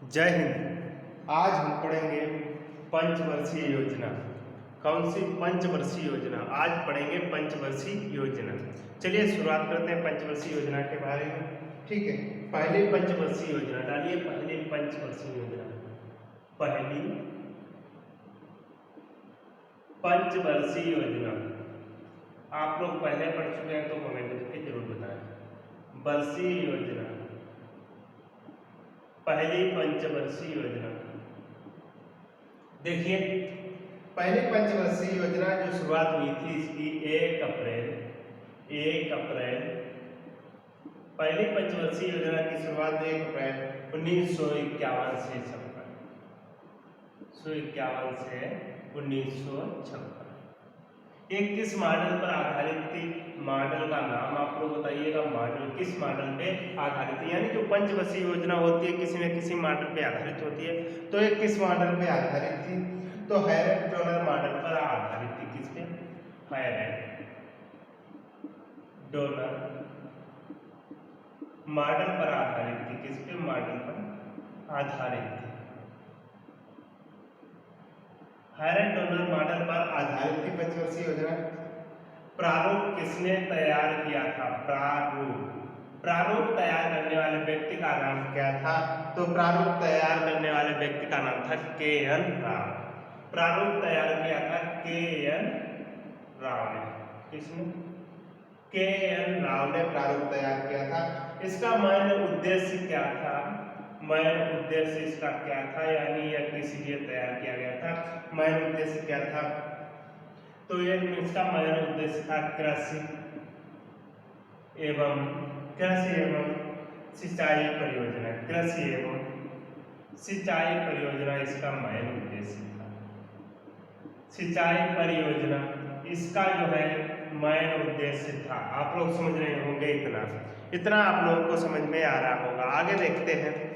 जय हिंद। आज हम पढ़ेंगे पंचवर्षीय योजना। कौन सी? पंचवर्षीय योजना। आज पढ़ेंगे पंचवर्षीय योजना। चलिए शुरुआत करते हैं पंचवर्षीय योजना के बारे में। ठीक है, पहली पंचवर्षीय योजना डालिए। पहली पंचवर्षीय योजना, पहली पंचवर्षीय योजना। आप लोग पहले पढ़ चुके हैं तो कमेंट करके जरूर बताएं। वर्षीय योजना, पहली पंचवर्षीय योजना। देखिए, पहली पंचवर्षीय योजना जो शुरुआत हुई थी इसकी 1 अप्रैल पहली पंचवर्षीय योजना की शुरुआत 1 अप्रैल 1951 से 1956। ये किस मॉडल पर आधारित थी? मॉडल का नाम आप लोग बताइएगा। मॉडल किस मॉडल पे आधारित है? यानी जो पंचवर्षीय योजना होती है किसी न किसी मॉडल पे आधारित होती है। तो ये किस मॉडल पे आधारित थी? तो हैरेट-डोनर मॉडल पर आधारित थी। किस पे? हैरेट-डोनर मॉडल पर आधारित थी। किस पे? मॉडल पर आधारित थी। हैरेट-डोनर मॉडल पर आधारित थी पंचवर्षीय योजना। प्रारूप किसने तैयार किया था? प्रारूप तैयार करने वाले व्यक्ति का नाम क्या था? तो प्रारूप तैयार करने वाले व्यक्ति का नाम था के.एन. राव। प्रारूप तैयार किया था के.एन. राव ने। किसने? के.एन. राव ने प्रारूप तैयार किया था। इसका मेन उद्देश्य क्या था? मेन उद्देश्य इसका क्या था? यानी यह किस लिए तैयार किया गया था? मेन उद्देश्य क्या था? तो ये इसका मेन उद्देश्य था कृषि एवं सिंचाई परियोजना। कृषि एवं सिंचाई परियोजना इसका मेन उद्देश्य था। सिंचाई परियोजना इसका जो है मेन उद्देश्य था। आप लोग समझ रहे होंगे। इतना आप लोगों को समझ में आ रहा होगा। आगे देखते हैं।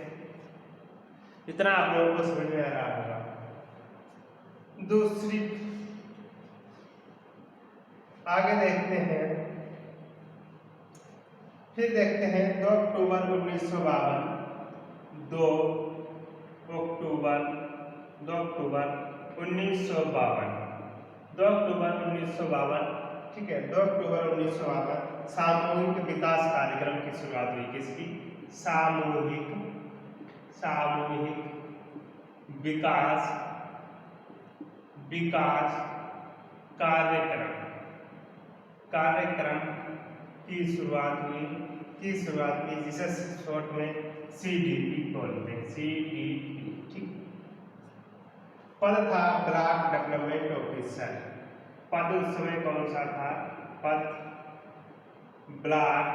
इतना आप लोगों को समझ में आ रहा होगा। दूसरी, आगे देखते हैं। फिर देखते हैं 2 अक्टूबर 1952 2 अक्टूबर 1952। ठीक है, 2 अक्टूबर 1952 सामूहिक विकास कार्यक्रम की शुरुआत हुई। किसकी? सामूहिक विकास कार्यक्रम की शुरुआत हुई, जिसे शॉर्ट में CDP बोलते हैं। CDP। ठीक। पद था ब्लॉक डेवलपमेंट ऑफिसर। पद उस समय कौन सा था? पद ब्लॉक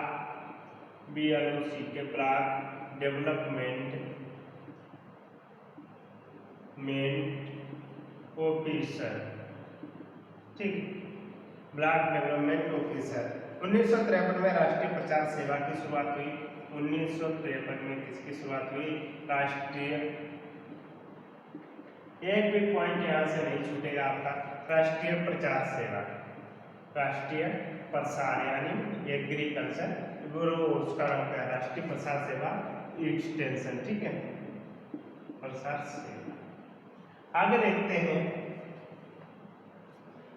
BLOC के ब्लॉक डेवलपमेंट ऑफिसर। ठीक, ब्लॉक डेवलपमेंट ऑफिसर। 1953 में राष्ट्रीय प्रचार सेवा की शुरुआत हुई। 1953 में किसकी शुरुआत हुई? राष्ट्रीय, एक भी पॉइंट यहाँ से नहीं छूटेगा आपका। राष्ट्रीय प्रचार सेवा, राष्ट्रीय प्रसार यानी एग्रीकल्चर ब्यूरो, उसका नाम क्या है? राष्ट्रीय प्रसार सेवा एक्सटेंशन। ठीक है, प्रसार सेवा। आगे देखते हैं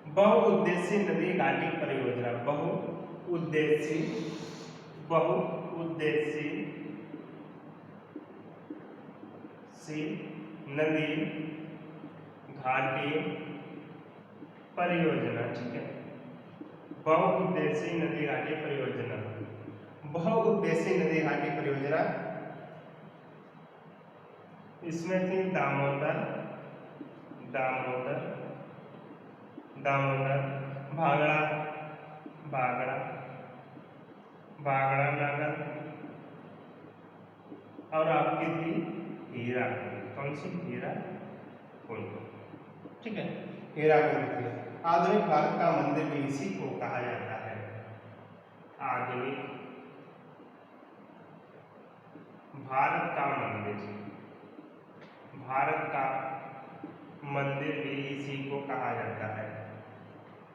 बहुउद्देशीय नदी घाटी परियोजना। बहुउद्देशीय नदी घाटी परियोजना। ठीक है, बहुउद्देशीय नदी घाटी परियोजना। बहुउद्देशीय नदी घाटी परियोजना इसमें थी दामोदर, भागड़ा नगर और आपकी थी हीराकुंड। कौन सी? हीराकुंड। ठीक है, हीराकुंड थी। आधुनिक भारत का मंदिर भी इसी को कहा जाता है। आधुनिक भारत का मंदिर भी इसी को कहा जाता है।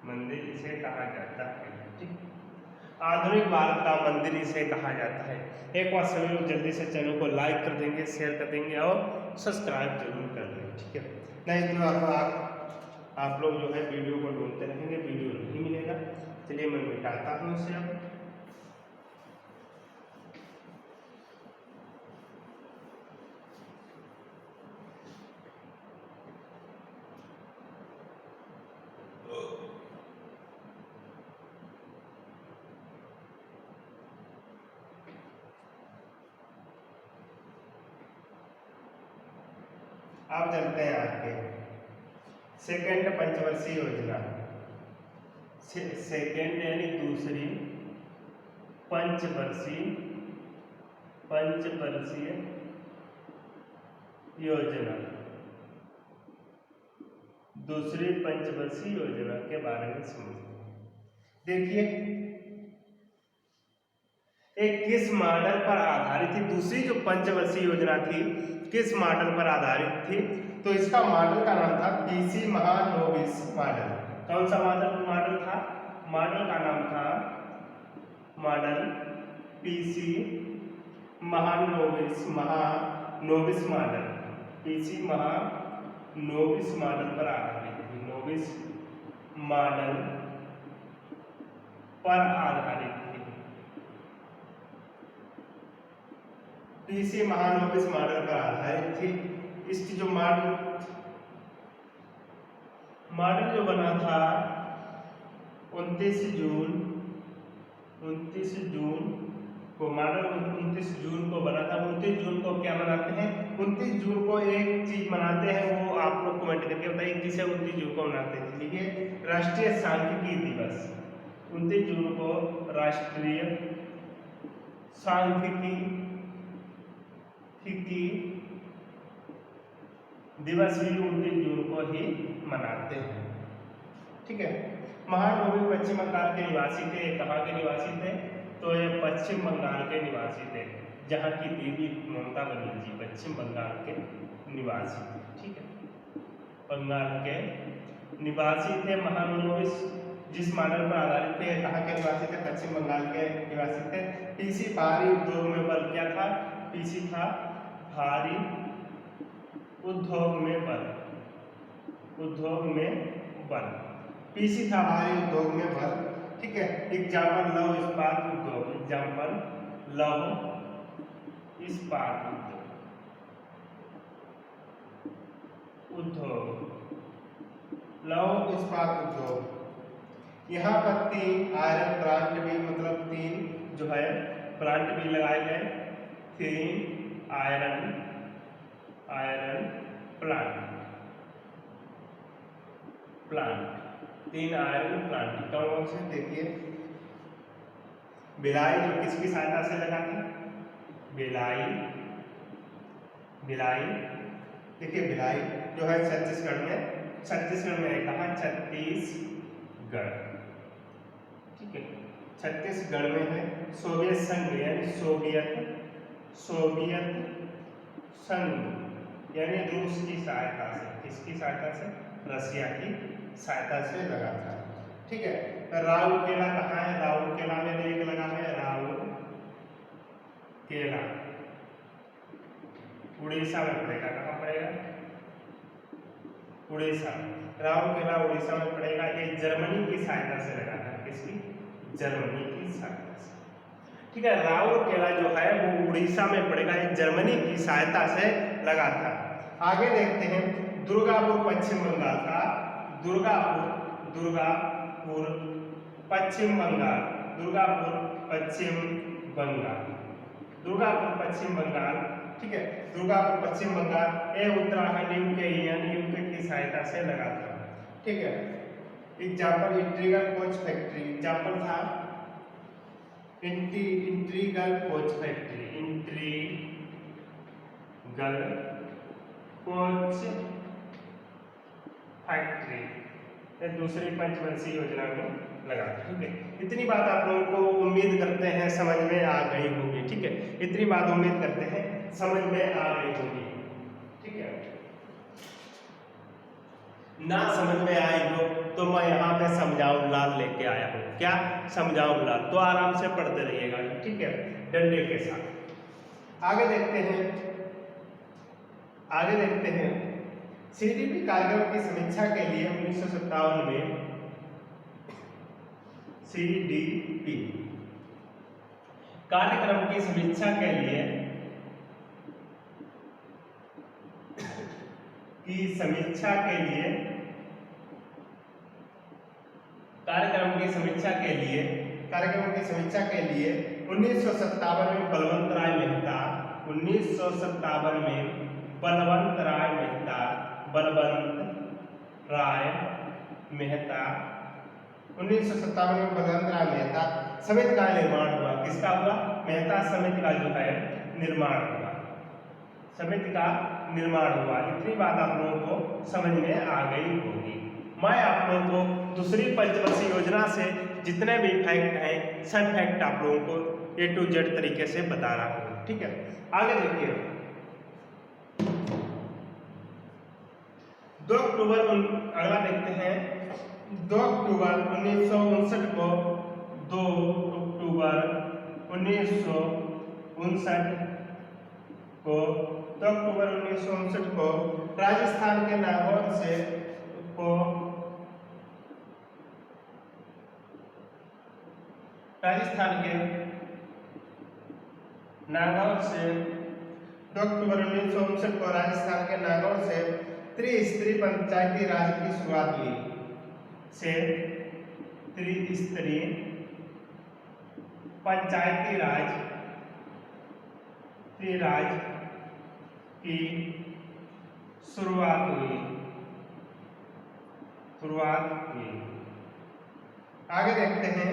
मंदिर इसे कहा जाता है। ठीक। आधुनिक भारत का मंदिर इसे कहा जाता है। एक बार सभी लोग जल्दी से चैनल को लाइक कर देंगे, शेयर कर देंगे और सब्सक्राइब जरूर कर देंगे, ठीक है। नहीं तो आप लोग जो है वीडियो को ढूंढते रहेंगे, वीडियो नहीं मिलेगा। चलिए मैं मिटाता हूँ इसे। अब चलते हैं आगे। सेकेंड पंचवर्षीय योजना, सेकेंड यानी दूसरी पंचवर्षीय योजना, दूसरी पंचवर्षीय योजना के बारे में समझते। देखिए एक किस मॉडल पर आधारित थी, दूसरी जो पंचवर्षीय योजना थी किस मॉडल पर आधारित थी, तो इसका मॉडल का नाम था पीसी महानोबिस मॉडल। कौन सा मॉडल था? मॉडल का नाम था model PC Mahalanobis model. PC Mahalanobis model पर आधारित थी, नोबिस मॉडल पर आधारित थी। पीसी महानोबिस मॉडल पर आधारित थी। इसकी जो मॉडल जो बना था 29 जून को, मॉडल 29 जून को बना था। 29 जून को क्या मनाते हैं? 29 जून को एक चीज मनाते हैं, वो आप लोग कमेंट करके बताइए किसे 29 जून को मनाते हैं। देखिए राष्ट्रीय सांख्यिकी दिवस, 29 जून को राष्ट्रीय सांख्यिकी दिवस भी 29 जून को ही मनाते हैं, ठीक है। महानोबिस पश्चिम बंगाल के निवासी थे। कहाँ के निवासी थे? तो ये पश्चिम बंगाल के निवासी थे, जहाँ की दीदी ममता बनर्जी पश्चिम बंगाल के निवासी थे, ठीक है। बंगाल के निवासी थे महानोबिस, जिस मॉडल पर आधारित थे। कहाँ के निवासी थे? पश्चिम बंगाल के निवासी थे। पीसी भारी उद्योग में बल क्या था? पीसी था भारी उद्योग में बल, पीसी था भारी उद्योग में बल, ठीक है। एग्जाम्पल लौह इस्पात उद्योग, लौह इस्पात उद्योग। यहाँ पर 3 आयरन प्लांट भी, मतलब 3 जो है प्लांट भी लगाए गए। 3 आयरन प्लांट कौन से? देखिए भिलाई जो किसकी सहायता से लगा था? भिलाई देखिए भिलाई जो है छत्तीसगढ़ में है। कहाँ? छत्तीसगढ़, ठीक है, छत्तीसगढ़ में है। सोवियत संघ यानी सोवियत संघ यानी रूस की सहायता से, किसकी सहायता से? रसिया की सहायता से लगा था, ठीक है। राउरकेला कहाँ है? राउरकेला में एक लगा है, राउरकेला उड़ीसा में पड़ेगा। कहाँ पड़ेगा? उड़ीसा। राउरकेला उड़ीसा में पड़ेगा। ये जर्मनी की सहायता से लगा था, किसकी? जर्मनी की सहायता से, ठीक है। राउरकेला जो है वो उड़ीसा में पड़ेगा, ये जर्मनी की सहायता से लगा था। आगे देखते हैं दुर्गापुर पश्चिम बंगाल का, दुर्गापुर पश्चिम बंगाल, ठीक है। दुर्गापुर पश्चिम बंगाल ये उत्तराखंड यूके की सहायता से लगा था, ठीक है। Example integral coach factory, example था इंटीग्रल कोच फैक्ट्री, दूसरी पंचवर्षीय योजना में लगा, ठीक है। इतनी बात आप लोगों को उम्मीद करते हैं समझ में आ गई होगी, ठीक है। इतनी बात उम्मीद करते हैं समझ में आ गई होगी, ठीक है। ना समझ में आई हो तो मैं यहाँ पे समझाऊं लाल लेके आया हूँ। क्या? समझाऊं लाल। तो आराम से पढ़ते रहिएगा, ठीक है, डंडे के साथ। आगे देखते हैं सीडीपी कार्यक्रम की समीक्षा के लिए 1957 में सीडीपी कार्यक्रम की समीक्षा के लिए कार्यक्रम की समीक्षा के लिए 1957 में बलवंत राय मेहता 1957 में बलवंत राय मेहता समिति का निर्माण हुआ। किसका हुआ? मेहता समिति का जो है निर्माण हुआ। समिति का निर्माण हुआ। इतनी बात आप लोगों को समझ में आ गई होगी। मैं आप लोगों को दूसरी पंचवर्षीय योजना से जितने भी फैक्ट हैं सब फैक्ट आप लोगों को A to Z तरीके से बता रहा हूँ, ठीक है। आगे देखिए 2 अक्टूबर अगला देखते हैं 2 अक्टूबर 1959 को 2 अक्टूबर 1959 को राजस्थान के नागौर से राजस्थान के नागौर से 2 अक्टूबर 1959 को राजस्थान के नागौर से त्रिस्तरीय पंचायती राज की शुरुआत हुई। से त्रिस्तरीय पंचायती राज की शुरुआत हुई। आगे देखते हैं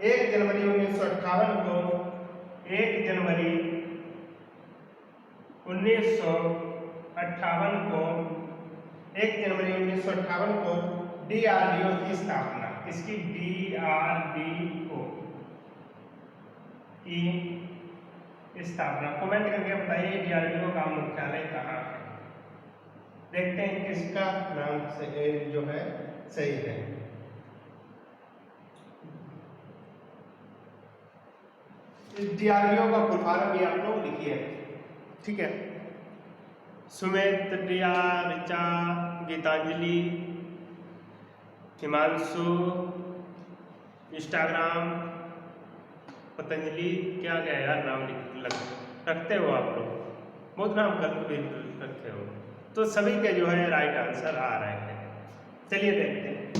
1 जनवरी 1958 को 1 जनवरी 1958 को DRDO की स्थापना। किसकी? DRDO की स्थापना। कमेंट करके बताइए DRDO का मुख्यालय कहाँ है। देखते हैं किसका नाम से जो है सही है। DRDO का फुल फॉर्म भी आप लोग लिखिए, ठीक है। सुमित, प्रिया, ऋचा, गीतांजलि, हिमांशु, इंस्टाग्राम, पतंजलि, क्या क्या यार नाम रखते हो आप लोग, बहुत नाम रखते हो। तो सभी के जो है राइट आंसर आ रहे हैं। चलिए देखते हैं।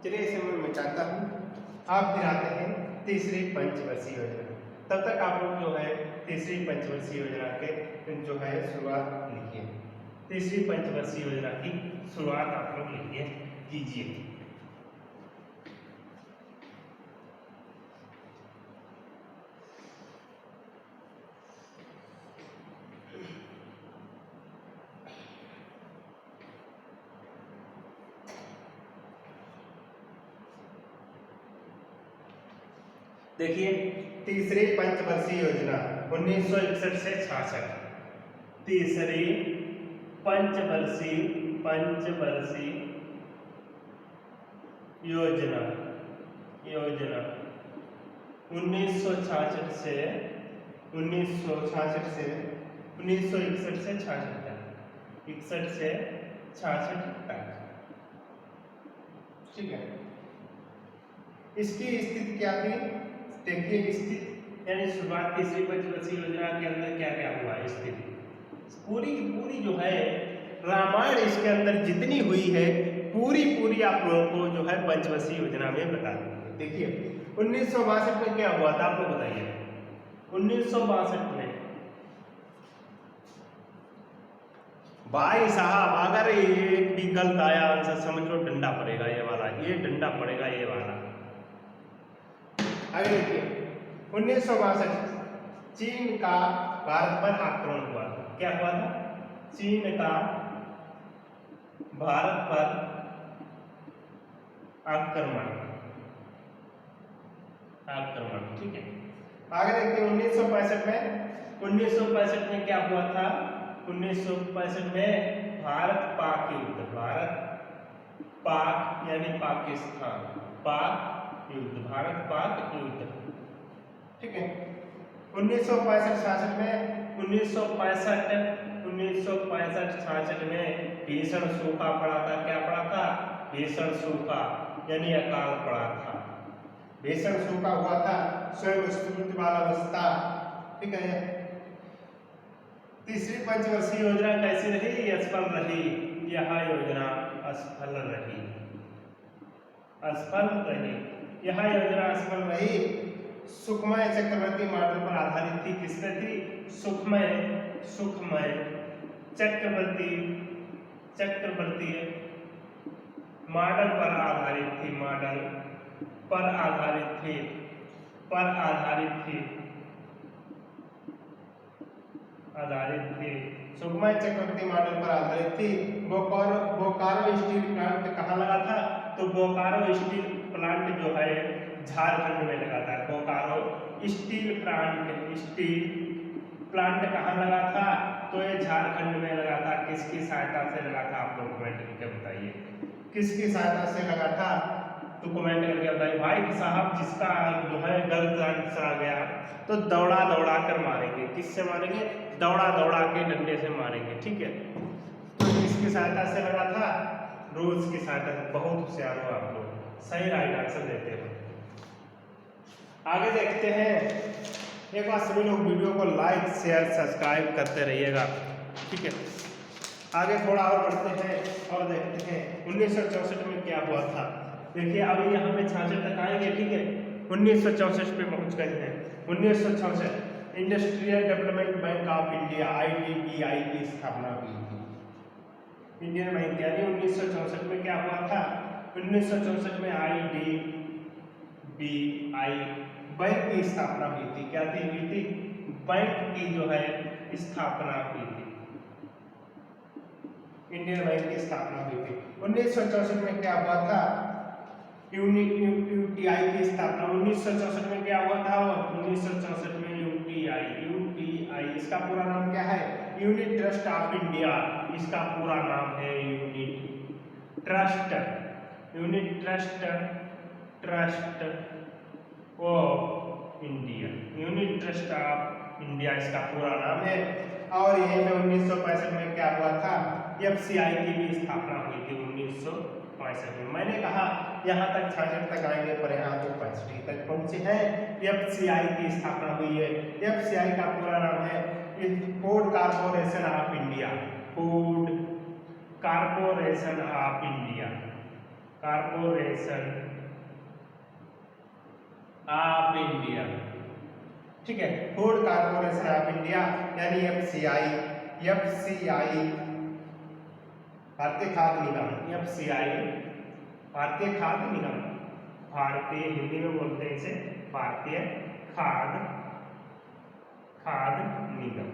चलिए इसे मैं मिटाता हूँ। आप फिर आते हैं तीसरी पंचवर्षीय योजना। तब तक आप लोग जो है तीसरी पंचवर्षीय योजना के जो है शुरुआत लिखिए। तीसरी पंचवर्षीय योजना की शुरुआत आप लोग लिखिए कीजिए। देखिए तीसरी पंचवर्षीय योजना 1961 से 66। तीसरी पंचवर्षीय योजना 1966 से 1961 से 66 तक। 61 से 66 तक, ठीक है। इसकी स्थिति क्या थी? देखिए स्थिति यानी शुरुआत तीसरी पंचवर्षीय योजना के अंदर क्या क्या हुआ स्थिति पूरी की पूरी जो है रामायण इसके अंदर जितनी हुई है पूरी आप लोगों को जो है पंचवर्षीय योजना में बता दूंगी। देखिए 1962 में क्या हुआ था आप लोग बताइए। 1962 में भाई साहब अगर एक भी गलत आया आंसर समझ लो डंडा पड़ेगा ये वाला, ये डंडा पड़ेगा ये वाला। आगे देखिए 1962 चीन का भारत पर आक्रमण हुआ था। क्या हुआ था? चीन का भारत पर आक्रमण, ठीक है। आगे देखते हैं 1965 में क्या हुआ था? 1965 में भारत पाक युद्ध, भारत पाक यानी पाकिस्तान, पाक युद्ध, भारत पाक युद्ध, ठीक है। 1965-66 में 1965-66 में भीषण सूखा पड़ा था। क्या पड़ा था? भीषण सूखा यानी अकाल पड़ा था। भीषण सूखा हुआ था, स्वयं स्फूर्ति वाला अवस्था, ठीक है। तीसरी पंचवर्षीय योजना कैसी रही? असफल रही। यह योजना असफल रही, असफल रही, यह योजना असफल रही। सुखमय चक्रवर्ती मॉडल पर आधारित थी। किसने थी? सुखमय चक्रवर्ती मॉडल पर आधारित थी, मॉडल पर आधारित थी, सुखमय चक्रवर्ती मॉडल पर आधारित थी। बोकारो स्टील प्लांट कहाँ लगा था? तो बोकारो स्टील प्लांट जो है झारखंड में लगा था। बोकारो स्टील प्लांट कहाँ लगा था? तो ये झारखंड में लगा था। किसकी सहायता से लगा था? आप लोग कमेंट करके बताइए, किसकी सहायता से लगा था? तो कमेंट करके बताइए। भाई साहब जिसका जो है गलत आंसर आ गया तो दौड़ा दौड़ा कर मारेंगे। किससे मारेंगे? दौड़ा दौड़ा के डंडे से मारेंगे, ठीक है। तो किसकी सहायता से लगा था? रूस की सहायता से। बहुत होशियार हो आप लोग, सही राइट आंसर देते हो। आगे देखते हैं। एक बार सभी लोग वीडियो को लाइक शेयर सब्सक्राइब करते रहिएगा, ठीक है। आगे थोड़ा और बढ़ते हैं और देखते हैं 1964 में क्या हुआ था। देखिए अभी यहाँ पे 66 तक आएंगे, ठीक है। 1964 पे पहुँच गए हैं। 1964 industrial development bank of India IDBI की स्थापना हुई थी। इंडियन बैंक यानी 1964 में क्या हुआ था? 1964 में IDBI बैंक की स्थापना हुई थी। क्या हुई थी? बैंक की जो है स्थापना हुई थी। इंडियन बैंक की स्थापना हुई थी। 1964 में क्या हुआ था? UTI की स्थापना। 1964 में क्या हुआ था? 1964 में UTI, इसका पूरा नाम क्या है? Unit trust of India. इसका पूरा नाम है unit trust of India, unit trust of India इसका पूरा नाम है। और यहीं पे 1965 में क्या हुआ था? FCI की भी स्थापना हुई थी 1965 में। मैंने कहा यहाँ तक 66 तक आएंगे, पर यहाँ तो 65 तक पहुंचे हैं। FCI की स्थापना हुई है। FCI का पूरा नाम है food corporation of India, food corporation of India, corporation of India, ठीक है। फूड कॉर्पोरेशन ऑफ इंडिया यानी FCI भारतीय खाद्य निगम, FCI भारतीय खाद्य निगम, भारतीय हिंदी में बोलते हैं इसे भारतीय खाद्य निगम।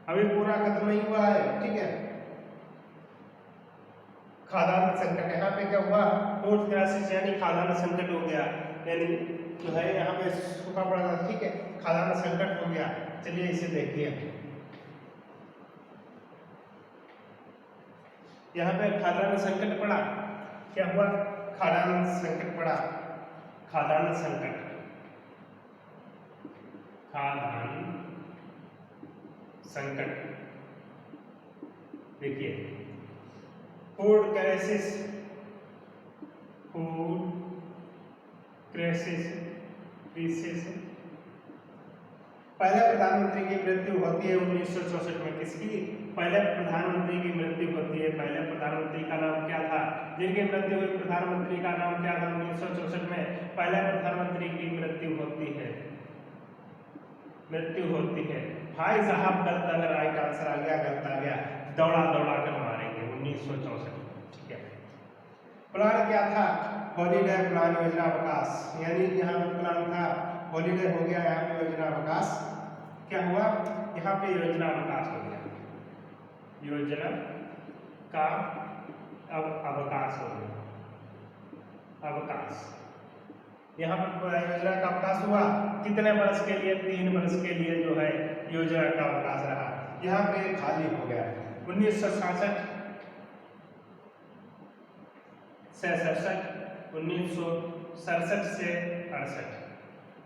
अभी पूरा खत्म नहीं हुआ है, ठीक है। खाद्यान्न संकट, यहाँ पे क्या हुआ? फूड क्राइसिस यानी खाद्यान्न संकट हो गया, यानी जो है यहाँ पे सूखा पड़ा था, ठीक है। खाद्यान्न संकट हो गया। चलिए इसे देखिए। यहाँ पे खाद्यान्न संकट पड़ा। क्या हुआ? खाद्यान्न संकट पड़ा। खाद्यान्न संकट, खाद्यान्न संकट। देखिए फूड क्राइसिस, पहले प्रधानमंत्री की मृत्यु होती है 1964 में। किसकी? पहले प्रधानमंत्री की मृत्यु होती है। पहले प्रधानमंत्री का नाम क्या था? जिनकी मृत्यु हुई प्रधानमंत्री का नाम क्या था? 1964 में पहले प्रधानमंत्री की मृत्यु होती है। भाई साहब गलत, अगर राइट आंसर आ गया, गलत आ गया, दौड़ा दौड़ा कर मारेंगे। 1964, ठीक है। प्लान क्या था? हॉलीडे प्लान, योजना अवकाश, यानी यहाँ पे प्लान था हॉलीडे हो गया, यहाँ पे योजना अवकाश। क्या हुआ? यहाँ पे योजना अवकाश हो गया, योजना का अब अवकाश हो गया, अवकाश। यहाँ पर योजना का अवकाश हुआ कितने वर्ष के लिए? 3 वर्ष के लिए जो है योजना का अवकाश रहा। यहाँ पे खाली हो गया, 1967 से 67, 1967 से 68,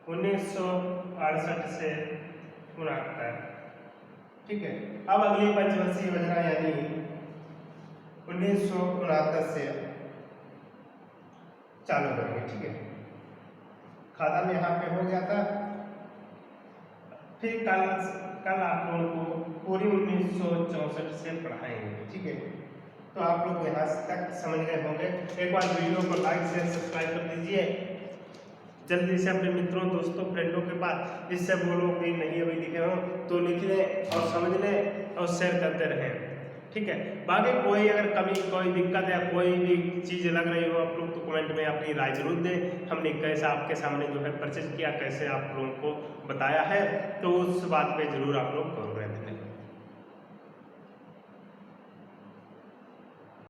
1968 से 69। ठीक है। अब अगली पंचवर्षीय योजना यानी 1969 से चालू करेंगे। ठीक है, खाता में यहाँ पे हो गया था। फिर कल आप लोगों को पूरी 1964 से पढ़ाएंगे। ठीक है, तो आप लोग यहाँ तक समझ गए होंगे। एक बार वीडियो को लाइक शेयर सब्सक्राइब कर दीजिए जल्दी से अपने मित्रों दोस्तों फ्रेंडों के पास, जिससे वो लोग भी नहीं अभी लिखे हो तो लिख लें और समझ लें और शेयर करते रहें। ठीक है, बाकी कोई अगर कमी कोई दिक्कत या कोई भी चीज़ लग रही हो आप लोग तो कमेंट में अपनी राय जरूर दें। हमने कैसा आपके सामने जो है परचेज किया, कैसे आप लोगों को बताया है, तो उस बात पे जरूर आप लोग करो।